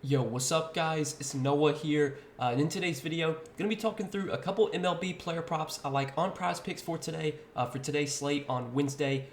Yo, what's up guys? It's Noah here, and in today's video, I'm going to be talking through a couple MLB player props I like on Prizepicks for today, for today's slate on Wednesday,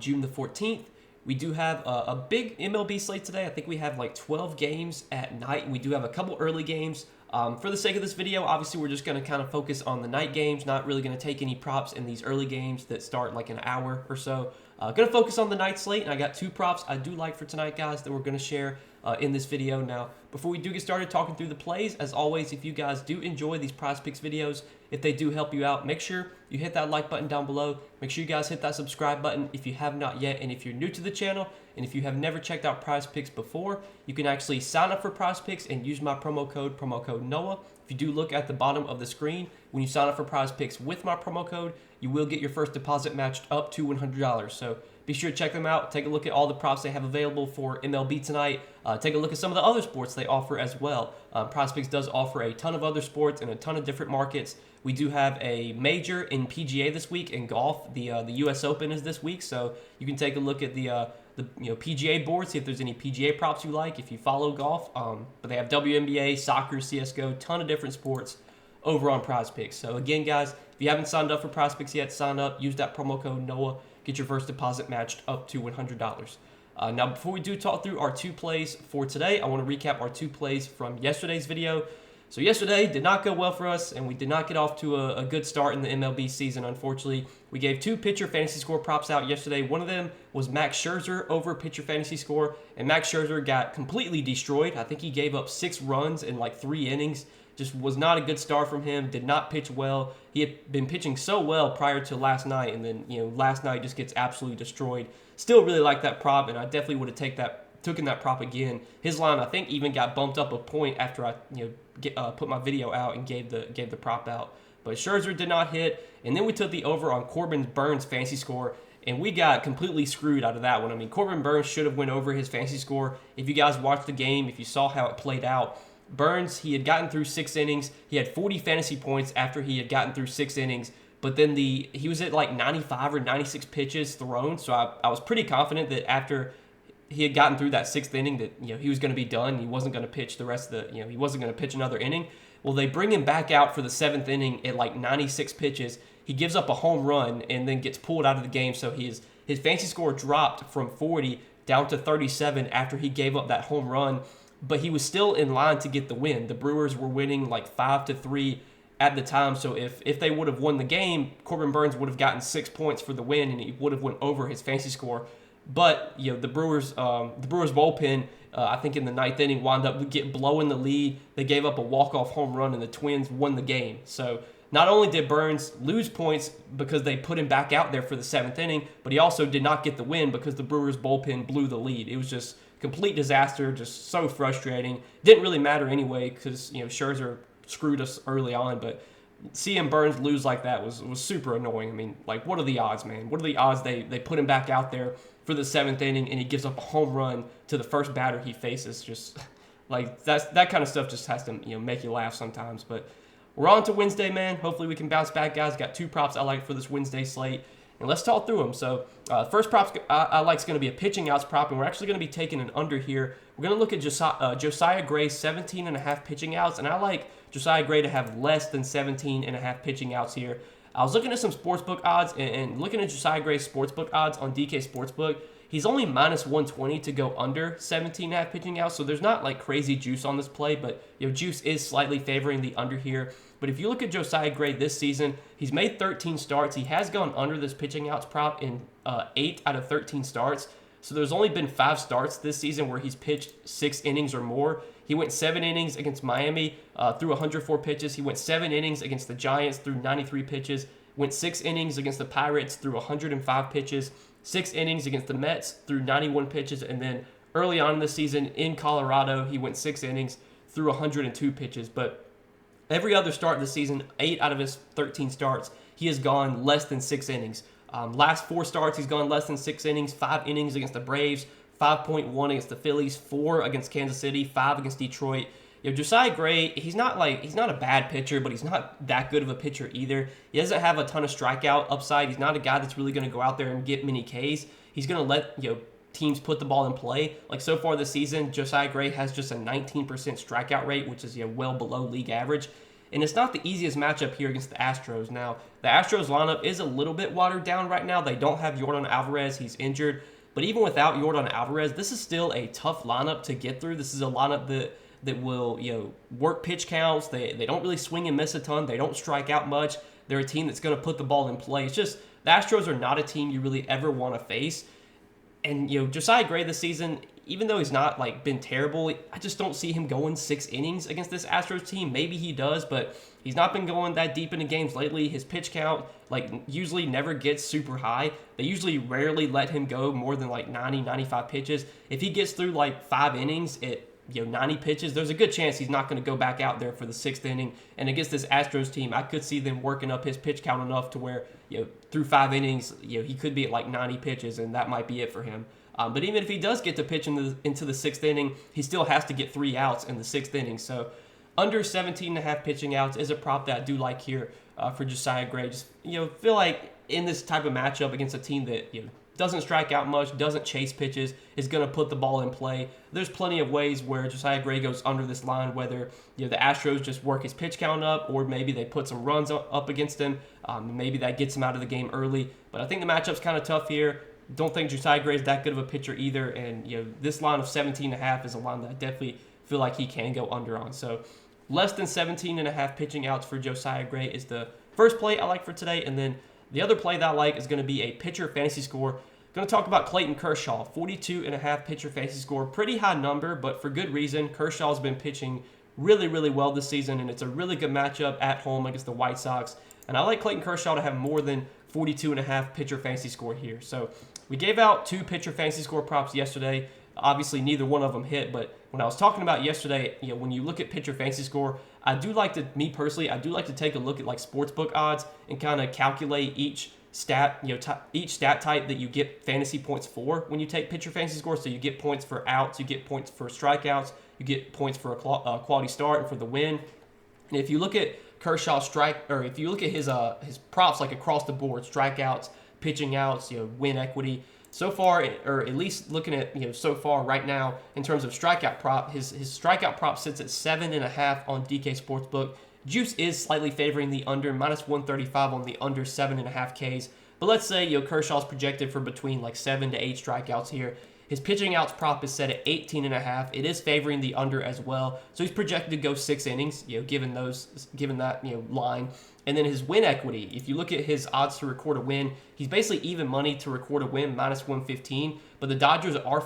June the 14th. We do have a big MLB slate today. I think we have like 12 games at night, and we do have a couple early games. For the sake of this video, obviously we're just going to kind of focus on the night games, not really going to take any props in these early games that start like an hour or so. Going to focus on the night slate, and I got two props I do like for tonight, guys, that we're going to share in this video. Now, before we do get started talking through the plays, as always, if you guys do enjoy these Prizepicks videos, if they do help you out, make sure you hit that like button down below. Make sure you guys hit that subscribe button if you have not yet. And if you're new to the channel, and if you have never checked out Prizepicks before, you can actually sign up for Prizepicks and use my promo code NOAH. If you do look at the bottom of the screen, when you sign up for Prizepicks with my promo code, you will get your first deposit matched up to $100. So be sure to check them out. Take a look at all the props they have available for MLB tonight. Take a look at some of the other sports they offer as well. Prizepicks does offer a ton of other sports and a ton of different markets. We do have a major in PGA this week in golf. The U.S. Open is this week, so you can take a look at the PGA board, see if there's any PGA props you like if you follow golf. But they have WNBA, soccer, CSGO, ton of different sports over on Prizepicks. So again, guys, if you haven't signed up for Prizepicks yet, sign up. Use that promo code NOAH. Get your first deposit matched up to $100. Now, before we do talk through our two plays for today, I want to recap our two plays from yesterday's video. So yesterday did not go well for us, and we did not get off to a good start in the MLB season, unfortunately. We gave two pitcher fantasy score props out yesterday. One of them was Max Scherzer over pitcher fantasy score, and Max Scherzer got completely destroyed. I think he gave up 6 runs in like 3 innings. Just was not a good start from him, did not pitch well. He had been pitching so well prior to last night, and then last night just gets absolutely destroyed. Still really like that prop, and I definitely would have taken that prop again. His line, I think, even got bumped up a point after I put my video out and gave the prop out. But Scherzer did not hit, and then we took the over on Corbin Burns' fantasy score, and we got completely screwed out of that one. I mean, Corbin Burns should have went over his fantasy score. If you guys watched the game, if you saw how it played out, Burns, he had gotten through 6 innings. He had 40 fantasy points after he had gotten through 6 innings. But then he was at like 95 or 96 pitches thrown. So I was pretty confident that after he had gotten through that 6th inning that he was going to be done. He wasn't going to pitch the rest of the he wasn't going to pitch another inning. Well, they bring him back out for the 7th inning at like 96 pitches. He gives up a home run and then gets pulled out of the game. So his fantasy score dropped from 40 down to 37 after he gave up that home run. But he was still in line to get the win. The Brewers were winning like 5-3 at the time. So if they would have won the game, Corbin Burns would have gotten 6 points for the win, and he would have went over his fantasy score. But the Brewers bullpen, I think in the 9th inning, wound up blowing the lead. They gave up a walk-off home run, and the Twins won the game. So not only did Burns lose points because they put him back out there for the 7th inning, but he also did not get the win because the Brewers bullpen blew the lead. It was just complete disaster, just so frustrating. Didn't really matter anyway because Scherzer screwed us early on, but seeing Burns lose like that was super annoying. I mean, like, what are the odds, man? What are the odds they put him back out there for the 7th inning and he gives up a home run to the first batter he faces? Just like that kind of stuff just has to make you laugh sometimes. But we're on to Wednesday, man. Hopefully we can bounce back, guys. Got 2 props I like for this Wednesday slate. And let's talk through them. So first prop I like is going to be a pitching outs prop, and we're actually going to be taking an under here. We're going to look at Josiah Gray's 17.5 pitching outs, and I like Josiah Gray to have less than 17.5 pitching outs here. I was looking at some sportsbook odds and looking at Josiah Gray's sportsbook odds on DK Sportsbook. He's only minus 120 to go under 17.5 pitching outs, so there's not like crazy juice on this play, but juice is slightly favoring the under here. But if you look at Josiah Gray this season, he's made 13 starts. He has gone under this pitching outs prop in 8 out of 13 starts. So there's only been 5 starts this season where he's pitched 6 innings or more. He went 7 innings against Miami through 104 pitches. He went 7 innings against the Giants through 93 pitches. Went 6 innings against the Pirates through 105 pitches. 6 innings against the Mets through 91 pitches. And then early on in the season in Colorado, he went 6 innings through 102 pitches. But every other start this season, 8 out of his 13 starts, he has gone less than 6 innings. Last 4 starts, he's gone less than 6 innings. 5 innings against the Braves, 5.1 against the Phillies, 4 against Kansas City, 5 against Detroit. Josiah Gray, he's not a bad pitcher, but he's not that good of a pitcher either. He doesn't have a ton of strikeout upside. He's not a guy that's really going to go out there and get many Ks. He's going to let teams put the ball in play. Like so far this season, Josiah Gray has just a 19% strikeout rate, which is well below league average. And it's not the easiest matchup here against the Astros. Now, the Astros lineup is a little bit watered down right now. They don't have Yordan Alvarez. He's injured. But even without Yordan Alvarez, this is still a tough lineup to get through. This is a lineup that will work pitch counts. They don't really swing and miss a ton. They don't strike out much. They're a team that's going to put the ball in play. It's just the Astros are not a team you really ever want to face. And Josiah Gray this season, even though he's not been terrible, I just don't see him going 6 innings against this Astros team. Maybe he does, but he's not been going that deep into games lately. His pitch count usually never gets super high. They usually rarely let him go more than 90, 95 pitches. If he gets through 5 innings at 90 pitches, there's a good chance he's not going to go back out there for the 6th inning. And against this Astros team, I could see them working up his pitch count enough to where through 5 innings, he could be at 90 pitches, and that might be it for him. But even if he does get to pitch into the 6th inning, he still has to get 3 outs in the 6th inning. So under 17.5 pitching outs is a prop that I do like here for Josiah Gray. Just feel like in this type of matchup against a team that doesn't strike out much, doesn't chase pitches, is going to put the ball in play. There's plenty of ways where Josiah Gray goes under this line, whether the Astros just work his pitch count up, or maybe they put some runs up against him. Maybe that gets him out of the game early. But I think the matchup's kind of tough here. Don't think Josiah Gray is that good of a pitcher either. And this line of 17.5 is a line that I definitely feel like he can go under on. So less than 17.5 pitching outs for Josiah Gray is the first play I like for today. And then the other play that I like is going to be a pitcher fantasy score. Going to talk about Clayton Kershaw, 42.5 pitcher fantasy score. Pretty high number, but for good reason. Kershaw's been pitching really, really well this season, and it's a really good matchup at home against the White Sox. And I like Clayton Kershaw to have more than 42.5 pitcher fantasy score here. So we gave out 2 pitcher fantasy score props yesterday. Obviously, neither one of them hit, but when I was talking about yesterday, when you look at pitcher fantasy score, I do like to take a look at sportsbook odds and kind of calculate each stat, each stat type that you get fantasy points for when you take pitcher fantasy score. So you get points for outs, you get points for strikeouts, you get points for a quality start and for the win. And if you look at Kershaw's if you look at his props across the board, strikeouts, pitching outs, win equity. So far, or at least looking at so far right now in terms of strikeout prop, his strikeout prop sits at 7.5 on DK Sportsbook. Juice is slightly favoring the under, -135 on the under 7.5 Ks. But let's say Kershaw's projected for between 7 to 8 strikeouts here. His pitching outs prop is set at 18.5. It is favoring the under as well, so he's projected to go 6 innings. Given that line. And then his win equity, if you look at his odds to record a win, he's basically even money to record a win, -115. But the Dodgers are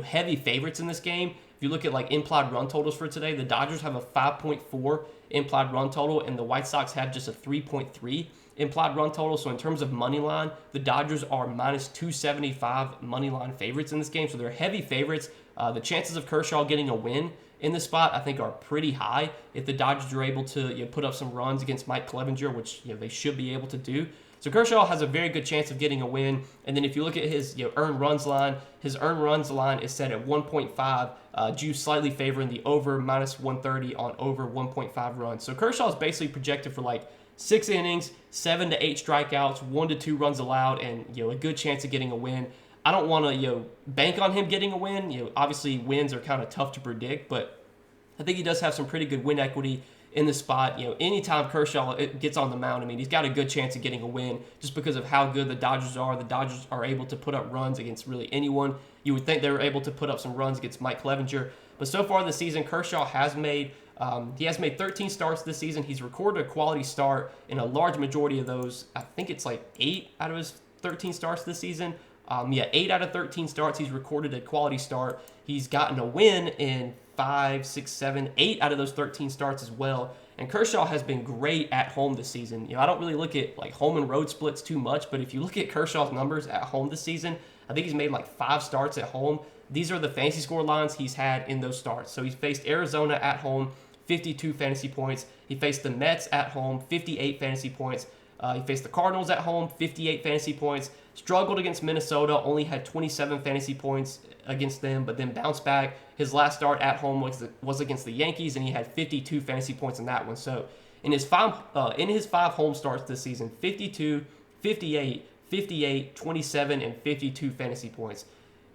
heavy favorites in this game. If you look at implied run totals for today, the Dodgers have a 5.4 implied run total, and the White Sox have just a 3.3 implied run total. So in terms of money line, the Dodgers are -275 money line favorites in this game. So they're heavy favorites. The chances of Kershaw getting a win in this spot, I think, are pretty high if the Dodgers are able to put up some runs against Mike Clevenger, which they should be able to do. So Kershaw has a very good chance of getting a win. And then if you look at his earned runs line, his earned runs line is set at 1.5. Juice slightly favoring the over, -130 on over 1.5 runs. So Kershaw is basically projected for 6 innings, 7 to 8 strikeouts, 1 to 2 runs allowed, and a good chance of getting a win. I don't want to bank on him getting a win. Obviously wins are kind of tough to predict, but I think he does have some pretty good win equity in the spot. Anytime Kershaw gets on the mound, he's got a good chance of getting a win just because of how good the Dodgers are. The Dodgers are able to put up runs against really anyone. You would think they were able to put up some runs against Mike Clevenger, but so far this season, Kershaw has made 13 starts this season. He's recorded a quality start in a large majority of those. I think it's 8 out of his 13 starts this season. 8 out of 13 starts, he's recorded a quality start. He's gotten a win in 5, 6, 7, 8 out of those 13 starts as well. And Kershaw has been great at home this season. I don't really look at home and road splits too much, but if you look at Kershaw's numbers at home this season, I think he's made 5 starts at home. These are the fantasy score lines he's had in those starts. So he's faced Arizona at home, 52 fantasy points. He faced the Mets at home, 58 fantasy points. He faced the Cardinals at home, 58 fantasy points. Struggled against Minnesota, only had 27 fantasy points against them, but then bounced back. His last start at home was against the Yankees, and he had 52 fantasy points in that one. So in his 5 home starts this season, 52, 58, 58, 27, and 52 fantasy points.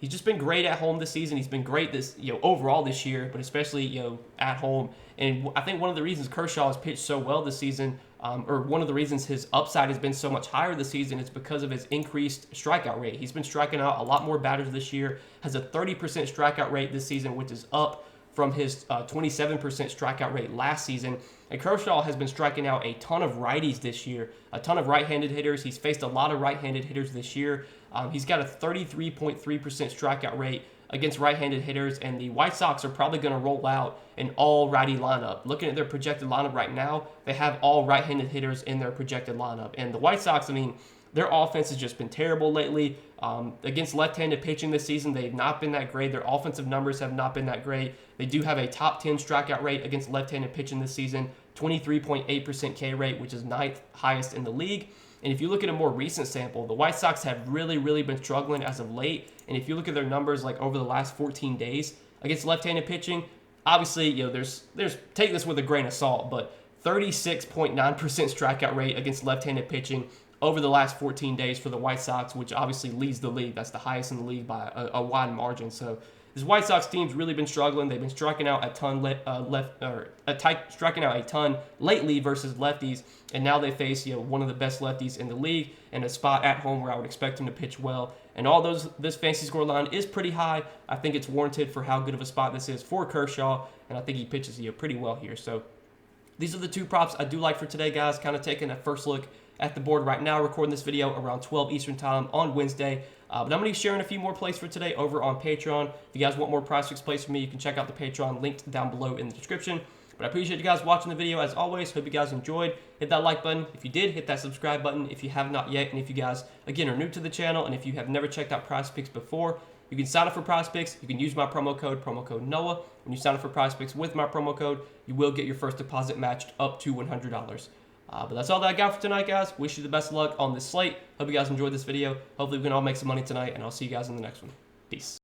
he's just been great at home this season. He's been great this, overall this year, but especially, at home. And I think one of the reasons Kershaw has pitched so well this season, or one of the reasons his upside has been so much higher this season, is because of his increased strikeout rate. He's been striking out a lot more batters this year, has a 30% strikeout rate this season, which is up from his 27% strikeout rate last season. And Kershaw has been striking out a ton of righties this year, a ton of right-handed hitters. He's faced a lot of right-handed hitters this year. He's got a 33.3% strikeout rate against right-handed hitters, and the White Sox are probably going to roll out an all-righty lineup. Looking at their projected lineup right now, they have all right-handed hitters in their projected lineup. And the White Sox, their offense has just been terrible lately. Against left-handed pitching this season, they've not been that great. Their offensive numbers have not been that great. They do have a top 10 strikeout rate against left-handed pitching this season, 23.8% K rate, which is 9th highest in the league. And if you look at a more recent sample, the White Sox have really been struggling as of late. And if you look at their numbers like over the last 14 days against left-handed pitching, obviously, there's take this with a grain of salt, but 36.9% strikeout rate against left-handed pitching over the last 14 days for the White Sox, which obviously leads the league. That's the highest in the league by a wide margin. So this White Sox team's really been struggling. They've been striking out a ton striking out a ton lately versus lefties, and now they face one of the best lefties in the league and a spot at home where I would expect him to pitch well. And this fantasy score line is pretty high. I think it's warranted for how good of a spot this is for Kershaw, and I think he pitches pretty well here. So these are the two props I do like for today, guys. Kind of taking a first look at the board right now, recording this video around 12 Eastern time on Wednesday. But I'm going to be sharing a few more plays for today over on Patreon. If you guys want more Prizepicks plays from me, you can check out the Patreon linked down below in the description. But I appreciate you guys watching the video as always. Hope you guys enjoyed. Hit that like button. If you did, hit that subscribe button if you have not yet. And if you guys, again, are new to the channel, and if you have never checked out Prizepicks before, you can sign up for Prizepicks. You can use my promo code NOAH. When you sign up for Prizepicks with my promo code, you will get your first deposit matched up to $100. But that's all that I got for tonight, guys. Wish you the best of luck on this slate. Hope you guys enjoyed this video. Hopefully we can all make some money tonight, and I'll see you guys in the next one. Peace.